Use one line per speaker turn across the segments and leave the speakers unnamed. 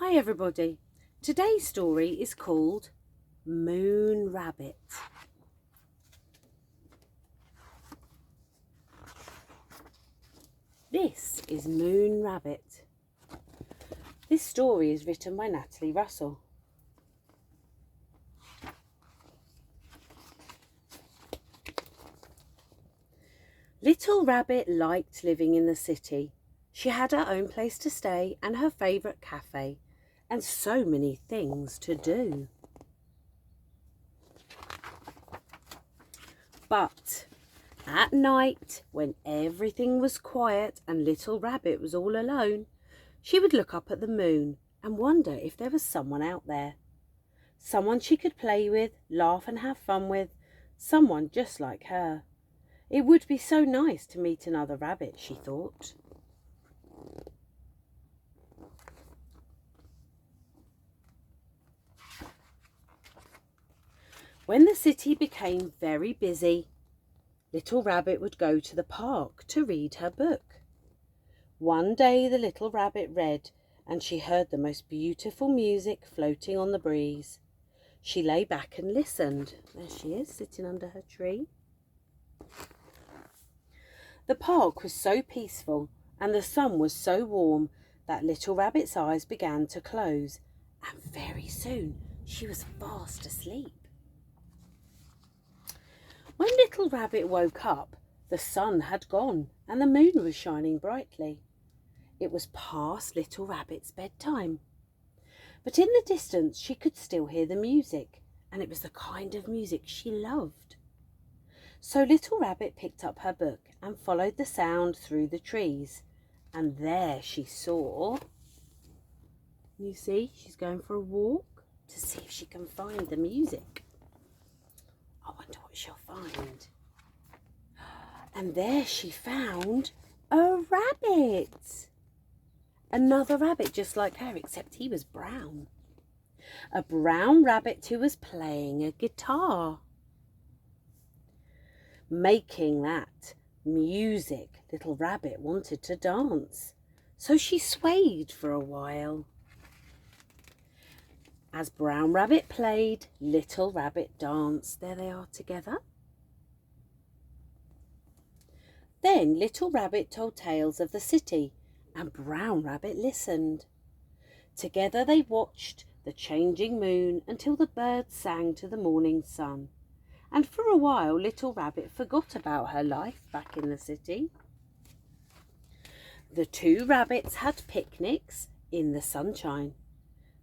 Hi everybody. Today's story is called Moon Rabbit. This is Moon Rabbit. This story is written by Natalie Russell. Little Rabbit liked living in the city. She had her own place to stay and her favourite cafe, and so many things to do. But at night, when everything was quiet and Little Rabbit was all alone, she would look up at the moon and wonder if there was someone out there. Someone she could play with, laugh and have fun with, someone just like her. It would be so nice to meet another rabbit, she thought. When the city became very busy, Little Rabbit would go to the park to read her book. One day the little rabbit read, and she heard the most beautiful music floating on the breeze. She lay back and listened. There she is, sitting under her tree. The park was so peaceful and the sun was so warm that Little Rabbit's eyes began to close, and very soon she was fast asleep. When Little Rabbit woke up, the sun had gone and the moon was shining brightly. It was past Little Rabbit's bedtime. But in the distance she could still hear the music, and it was the kind of music she loved. So Little Rabbit picked up her book and followed the sound through the trees, and there she saw... You see, she's going for a walk to see if she can find the music. I wonder what she'll find. And there she found a rabbit. Another rabbit just like her, except he was brown. A brown rabbit who was playing a guitar. Making that music, Little Rabbit wanted to dance, so she swayed for a while. As Brown Rabbit played, Little Rabbit danced. There they are together. Then Little Rabbit told tales of the city, and Brown Rabbit listened. Together they watched the changing moon until the birds sang to the morning sun. And for a while Little Rabbit forgot about her life back in the city. The two rabbits had picnics in the sunshine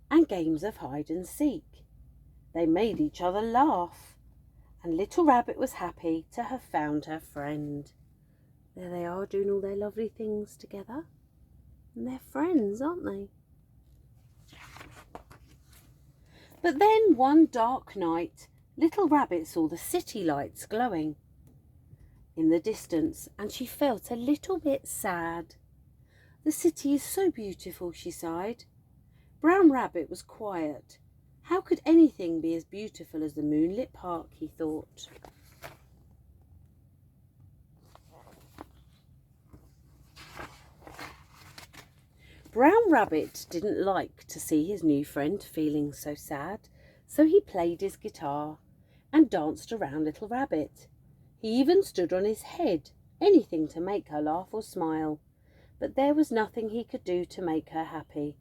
and games of hide and seek. They made each other laugh, and Little Rabbit was happy to have found her friend. There they are doing all their lovely things together, and they're friends, aren't they? But then one dark night, Little Rabbit saw the city lights glowing in the distance, and she felt a little bit sad. The city is so beautiful, she sighed. Brown Rabbit was quiet. How could anything be as beautiful as the moonlit park, he thought. Brown Rabbit didn't like to see his new friend feeling so sad, so he played his guitar and danced around Little Rabbit. He even stood on his head, anything to make her laugh or smile, but there was nothing he could do to make her happy.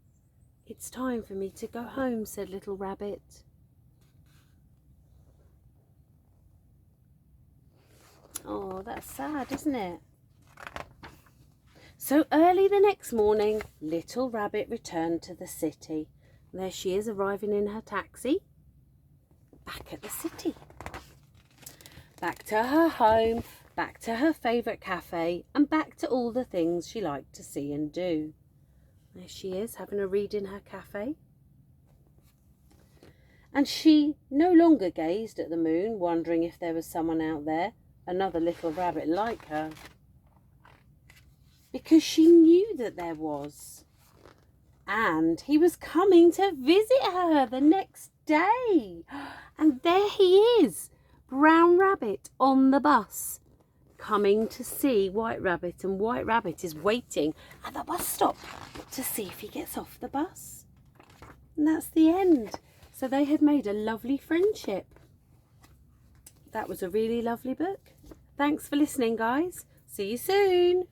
It's time for me to go home, said Little Rabbit. Oh, that's sad, isn't it? So early the next morning, Little Rabbit returned to the city. There she is, arriving in her taxi. Back at the city. Back to her home, back to her favourite cafe, and back to all the things she liked to see and do. There she is, having a read in her cafe. And she no longer gazed at the moon, wondering if there was someone out there, another little rabbit like her. Because she knew that there was. And he was coming to visit her the next day. And there he is, Brown Rabbit on the bus, coming to see White Rabbit, and White Rabbit is waiting at the bus stop to see if he gets off the bus. And that's the end. So they had made a lovely friendship. That was a really lovely book. Thanks for listening, guys. See you soon.